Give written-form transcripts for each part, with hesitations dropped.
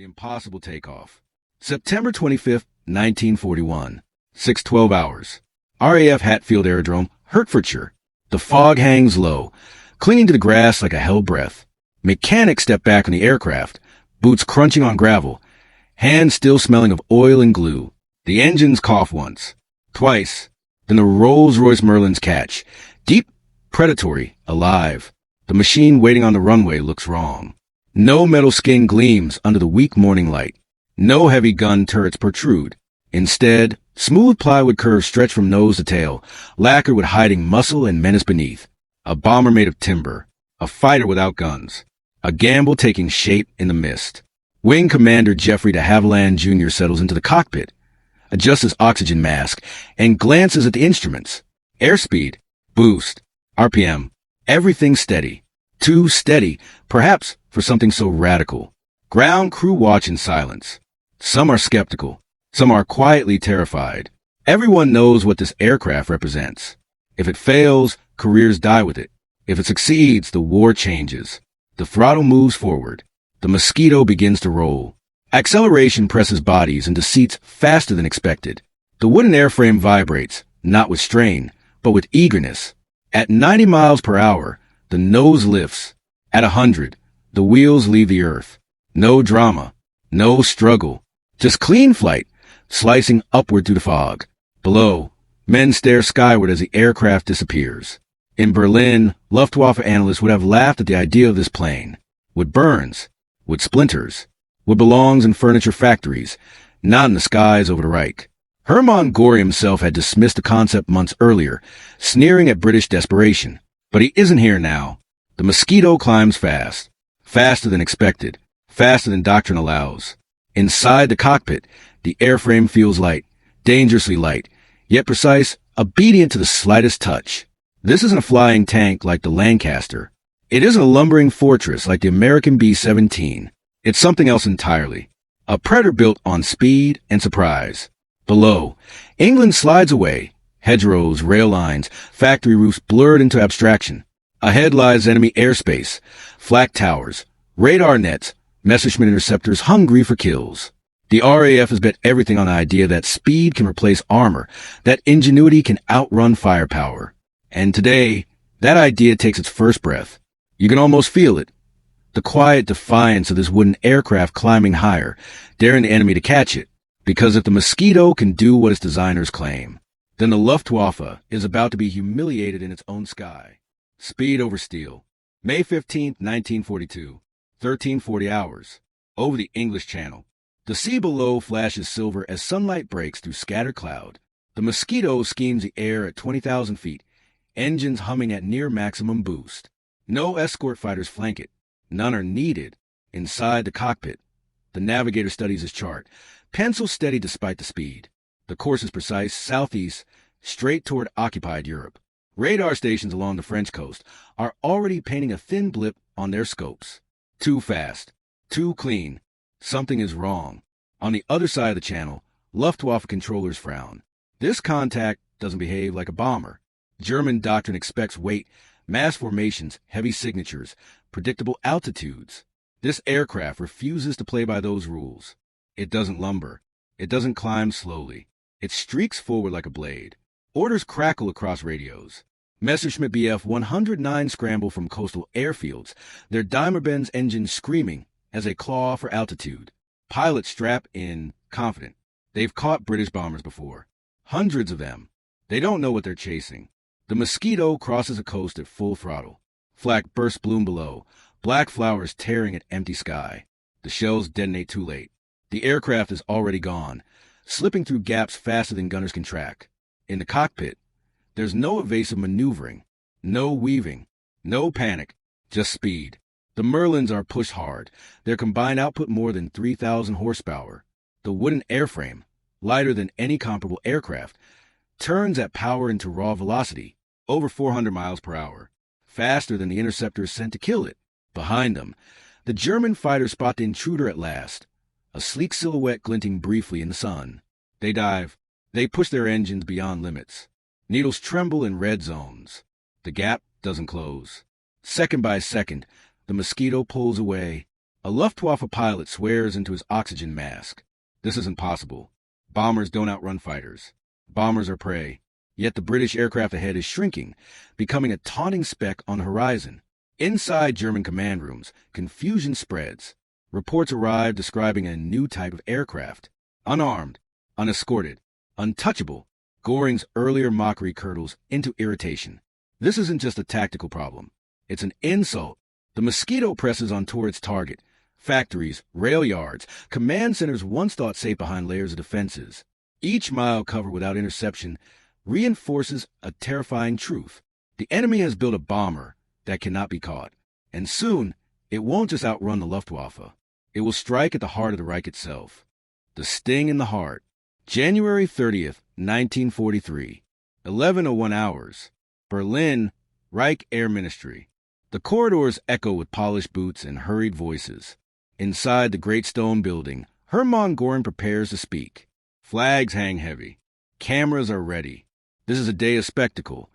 The impossible takeoff. September 25th, 1941. 6:12 hours. RAF Hatfield Aerodrome, Hertfordshire. The fog hangs low, clinging to the grass like a held breath. Mechanics step back on the aircraft, boots crunching on gravel, hands still smelling of oil and glue. The engines cough once, twice, then the Rolls-Royce Merlins catch. Deep, predatory, alive. The machine waiting on the runway looks wrong. No metal skin gleams under the weak morning light. No heavy gun turrets protrude. Instead, smooth plywood curves stretch from nose to tail, lacquered with hiding muscle and menace beneath. A bomber made of timber. A fighter without guns. A gamble taking shape in the mist. Wing Commander Jeffrey de Havilland Jr. settles into the cockpit, adjusts his oxygen mask, and glances at the instruments. Airspeed, boost, RPM, everything steady. Too steady, perhaps, for something so radical. Ground crew watch in silence. Some are skeptical. Some are quietly terrified. Everyone knows what this aircraft represents. If it fails, careers die with it. If it succeeds, the war changes. The throttle moves forward. The Mosquito begins to roll. Acceleration presses bodies into seats faster than expected. The wooden airframe vibrates, not with strain, but with eagerness. At 90 miles per hour, the nose lifts. At 100, the wheels leave the earth. No drama, no struggle, just clean flight, slicing upward through the fog. Below, men stare skyward as the aircraft disappears. In Berlin, Luftwaffe analysts would have laughed at the idea of this plane. With burns, with splinters, with belongs in furniture factories, not in the skies over the Reich. Hermann Göring himself had dismissed the concept months earlier, sneering at British desperation. But he isn't here now. The Mosquito climbs fast, faster than expected, faster than doctrine allows. Inside the cockpit, the airframe feels light, dangerously light, yet precise, obedient to the slightest touch. This isn't a flying tank like the Lancaster. It isn't a lumbering fortress like the American B-17. It's something else entirely. A Predator built on speed and surprise. Below, England slides away. Hedgerows, rail lines, factory roofs blurred into abstraction. Ahead lies enemy airspace, flak towers, radar nets, Messerschmitt interceptors hungry for kills. The RAF has bet everything on the idea that speed can replace armor, that ingenuity can outrun firepower. And today, that idea takes its first breath. You can almost feel it. The quiet defiance of this wooden aircraft climbing higher, daring the enemy to catch it. Because if the Mosquito can do what its designers claim, then the Luftwaffe is about to be humiliated in its own sky. Speed over steel. May 15, 1942. 1340 hours. Over the English Channel. The sea below flashes silver as sunlight breaks through scattered cloud. The Mosquito schemes the air at 20,000 feet, engines humming at near maximum boost. No escort fighters flank it. None are needed. Inside the cockpit, the navigator studies his chart, pencil steady despite the speed. The course is precise, southeast, straight toward occupied Europe. Radar stations along the French coast are already painting a thin blip on their scopes. Too fast. Too clean. Something is wrong. On the other side of the channel, Luftwaffe controllers frown. This contact doesn't behave like a bomber. German doctrine expects weight, mass formations, heavy signatures, predictable altitudes. This aircraft refuses to play by those rules. It doesn't lumber. It doesn't climb slowly. It streaks forward like a blade. Orders crackle across radios. Messerschmitt Bf 109 scramble from coastal airfields, their Daimler-Benz engines screaming as they claw for altitude. Pilots strap in, confident. They've caught British bombers before. Hundreds of them. They don't know what they're chasing. The Mosquito crosses a coast at full throttle. Flak bursts bloom below, black flowers tearing at empty sky. The shells detonate too late. The aircraft is already gone, slipping through gaps faster than gunners can track. In the cockpit, there's no evasive maneuvering, no weaving, no panic, just speed. The Merlins are pushed hard, their combined output more than 3,000 horsepower. The wooden airframe, lighter than any comparable aircraft, turns that power into raw velocity, over 400 miles per hour, faster than the interceptors sent to kill it. Behind them, the German fighters spot the intruder at last, a sleek silhouette glinting briefly in the sun. They dive. They push their engines beyond limits. Needles tremble in red zones. The gap doesn't close. Second by second, the Mosquito pulls away. A Luftwaffe pilot swears into his oxygen mask. This isn't possible. Bombers don't outrun fighters. Bombers are prey. Yet the British aircraft ahead is shrinking, becoming a taunting speck on the horizon. Inside German command rooms, confusion spreads. Reports arrive describing a new type of aircraft. Unarmed, unescorted, untouchable. Göring's earlier mockery curdles into irritation. This isn't just a tactical problem. It's an insult. The Mosquito presses on toward its target. Factories, rail yards, command centers once thought safe behind layers of defenses. Each mile covered without interception reinforces a terrifying truth. The enemy has built a bomber that cannot be caught. And soon, it won't just outrun the Luftwaffe. It will strike at the heart of the Reich itself. The sting in the heart. January 30th, 1943. 11:01 hours. Berlin, Reich Air Ministry. The corridors echo with polished boots and hurried voices. Inside the great stone building, Hermann Göring prepares to speak. Flags hang heavy. Cameras are ready. This is a day of spectacle.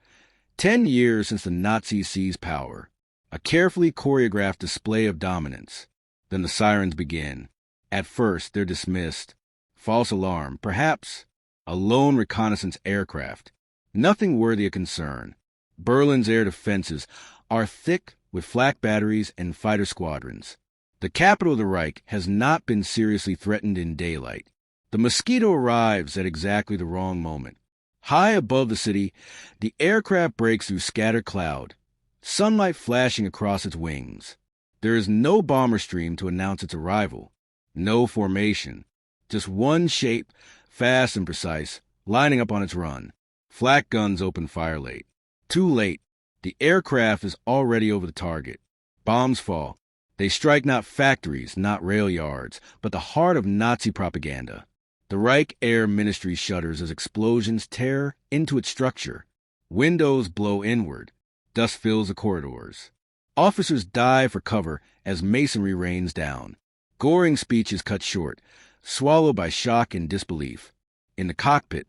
10 years since the Nazis seized power. A carefully choreographed display of dominance. Then the sirens begin. At first, they're dismissed. False alarm, perhaps. A lone reconnaissance aircraft. Nothing worthy of concern. Berlin's air defenses are thick with flak batteries and fighter squadrons. The capital of the Reich has not been seriously threatened in daylight. The Mosquito arrives at exactly the wrong moment. High above the city, the aircraft breaks through scattered cloud, sunlight flashing across its wings. There is no bomber stream to announce its arrival. No formation. Just one shape, fast and precise, lining up on its run. Flak guns open fire late. Too late. The aircraft is already over the target. Bombs fall. They strike not factories, not rail yards, but the heart of Nazi propaganda. The Reich Air Ministry shudders as explosions tear into its structure. Windows blow inward. Dust fills the corridors. Officers dive for cover as masonry rains down. Göring's speech is cut short, swallowed by shock and disbelief. In the cockpit,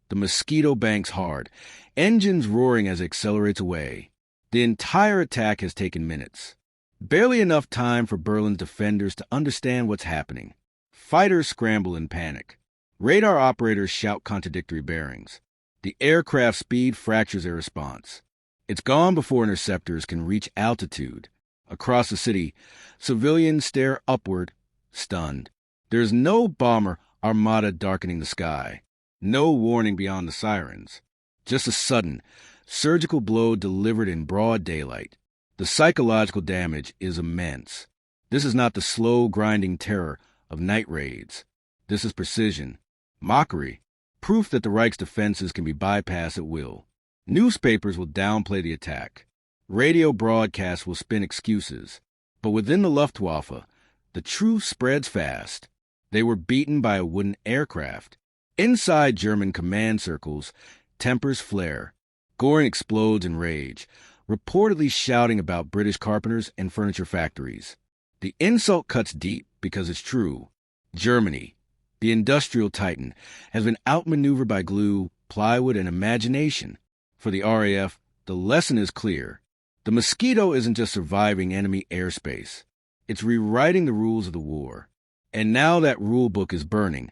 the Mosquito banks hard, engines roaring as it accelerates away. The entire attack has taken minutes. Barely enough time for Berlin's defenders to understand what's happening. Fighters scramble in panic. Radar operators shout contradictory bearings. The aircraft's speed fractures their response. It's gone before interceptors can reach altitude. Across the city, civilians stare upward, stunned. There's no bomber armada darkening the sky. No warning beyond the sirens. Just a sudden, surgical blow delivered in broad daylight. The psychological damage is immense. This is not the slow, grinding terror of night raids. This is precision, mockery, proof that the Reich's defenses can be bypassed at will. Newspapers will downplay the attack. Radio broadcasts will spin excuses. But within the Luftwaffe, the truth spreads fast. They were beaten by a wooden aircraft. Inside German command circles, tempers flare. Göring explodes in rage, reportedly shouting about British carpenters and furniture factories. The insult cuts deep because it's true. Germany, the industrial titan, has been outmaneuvered by glue, plywood, and imagination. For the RAF, the lesson is clear. The Mosquito isn't just surviving enemy airspace. It's rewriting the rules of the war. And now that rule book is burning,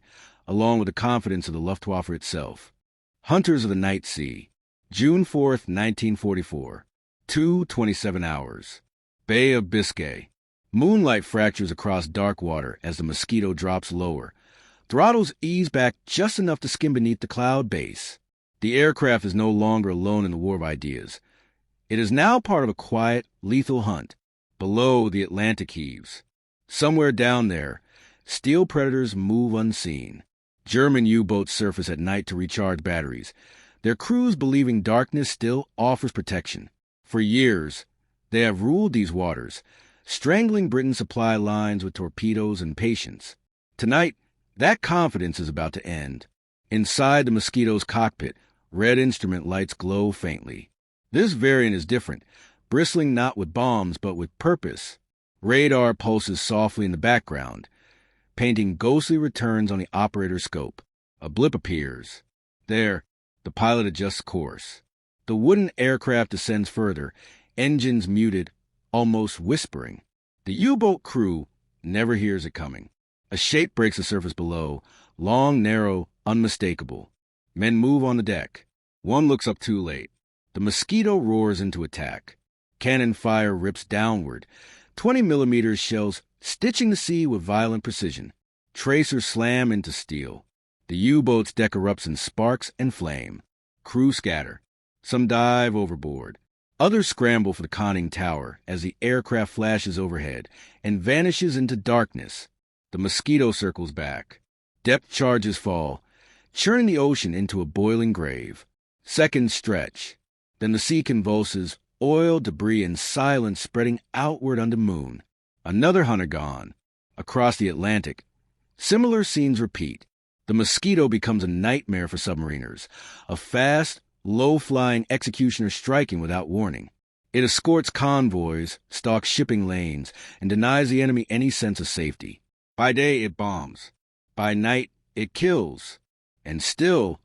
along with the confidence of the Luftwaffe itself. Hunters of the Night Sea. June 4th, 1944. 2:27 hours. Bay of Biscay. Moonlight fractures across dark water as the Mosquito drops lower. Throttles ease back just enough to skim beneath the cloud base. The aircraft is no longer alone in the war of ideas. It is now part of a quiet, lethal hunt. Below, the Atlantic heaves. Somewhere down there, steel predators move unseen. German U-boats surface at night to recharge batteries, their crews believing darkness still offers protection. For years, they have ruled these waters, strangling Britain's supply lines with torpedoes and patience. Tonight, that confidence is about to end. Inside the Mosquito's cockpit, red instrument lights glow faintly. This variant is different, bristling not with bombs but with purpose. Radar pulses softly in the background, painting ghostly returns on the operator's scope. A blip appears. There, the pilot adjusts course. The wooden aircraft descends further, engines muted, almost whispering. The U-boat crew, never hears it coming. A shape breaks the surface below, long, narrow, unmistakable. Men move on the deck. One looks up too late. The Mosquito roars into attack. Cannon fire rips downward. 20mm shells stitching the sea with violent precision. Tracers slam into steel. The U-boat's deck erupts in sparks and flame. Crew scatter. Some dive overboard. Others scramble for the conning tower as the aircraft flashes overhead and vanishes into darkness. The Mosquito circles back. Depth charges fall, churning the ocean into a boiling grave. Seconds stretch. Then the sea convulses, oil, debris, and silence spreading outward under moon. Another hunter gone. Across the Atlantic, similar scenes repeat. The Mosquito becomes a nightmare for submariners, a fast, low-flying executioner striking without warning. It escorts convoys, stalks shipping lanes, and denies the enemy any sense of safety. By day, it bombs. By night, it kills. And still,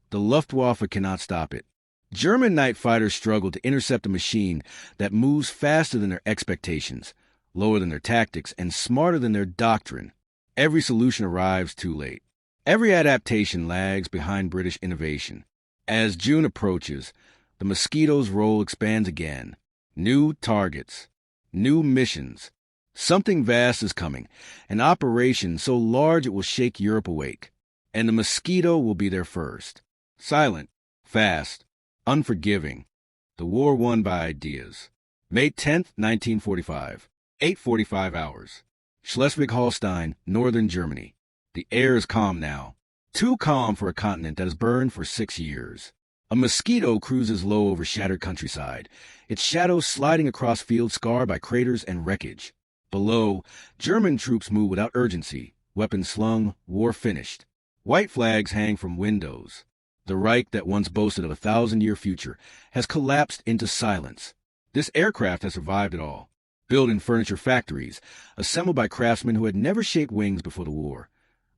the Luftwaffe cannot stop it. German night fighters struggle to intercept a machine that moves faster than their expectations, lower than their tactics, and smarter than their doctrine. Every solution arrives too late. Every adaptation lags behind British innovation. As June approaches, the Mosquito's role expands again. New targets, new missions. Something vast is coming, an operation so large it will shake Europe awake. And the Mosquito will be there first. Silent, fast, unforgiving. The war won by ideas. May 10th, 1945. 8:45 hours. Schleswig-Holstein, northern Germany. The air is calm now. Too calm for a continent that has burned for 6 years. A Mosquito cruises low over shattered countryside, its shadow sliding across fields scarred by craters and wreckage. Below, German troops move without urgency, weapons slung, war finished. White flags hang from windows. The Reich that once boasted of a 1,000-year future has collapsed into silence. This aircraft has survived it all. Built in furniture factories, assembled by craftsmen who had never shaped wings before the war.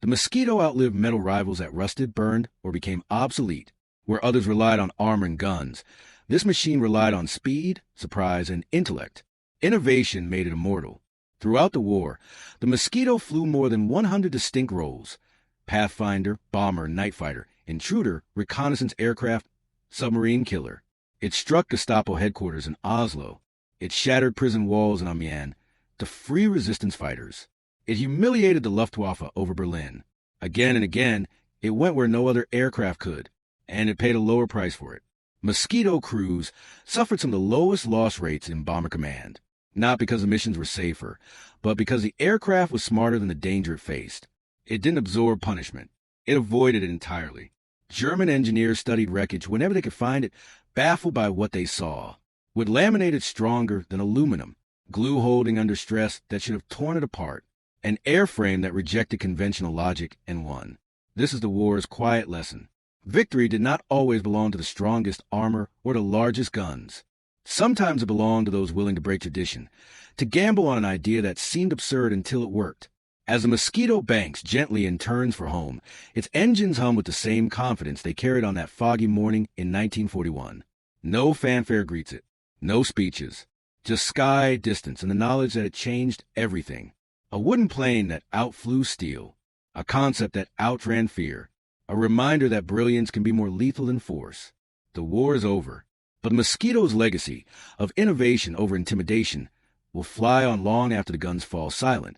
The Mosquito outlived metal rivals that rusted, burned, or became obsolete. Where others relied on armor and guns, this machine relied on speed, surprise, and intellect. Innovation made it immortal. Throughout the war, the Mosquito flew more than 100 distinct roles: pathfinder, bomber, night fighter, intruder, reconnaissance aircraft, submarine killer. It struck Gestapo headquarters in Oslo. It shattered prison walls in Amiens to free resistance fighters. It humiliated the Luftwaffe over Berlin. Again and again, it went where no other aircraft could, and it paid a lower price for it. Mosquito crews suffered some of the lowest loss rates in Bomber Command, not because the missions were safer, but because the aircraft was smarter than the danger it faced. It didn't absorb punishment. It avoided it entirely. German engineers studied wreckage whenever they could find it, baffled by what they saw. Wood laminated stronger than aluminum, glue holding under stress that should have torn it apart, an airframe that rejected conventional logic and won. This is the war's quiet lesson. Victory did not always belong to the strongest armor or the largest guns. Sometimes it belonged to those willing to break tradition, to gamble on an idea that seemed absurd until it worked. As the Mosquito banks gently and turns for home, its engines hum with the same confidence they carried on that foggy morning in 1941. No fanfare greets it. No speeches, just sky, distance, and the knowledge that it changed everything. A wooden plane that outflew steel, a concept that outran fear, a reminder that brilliance can be more lethal than force. The war is over, but Mosquito's legacy of innovation over intimidation will fly on long after the guns fall silent.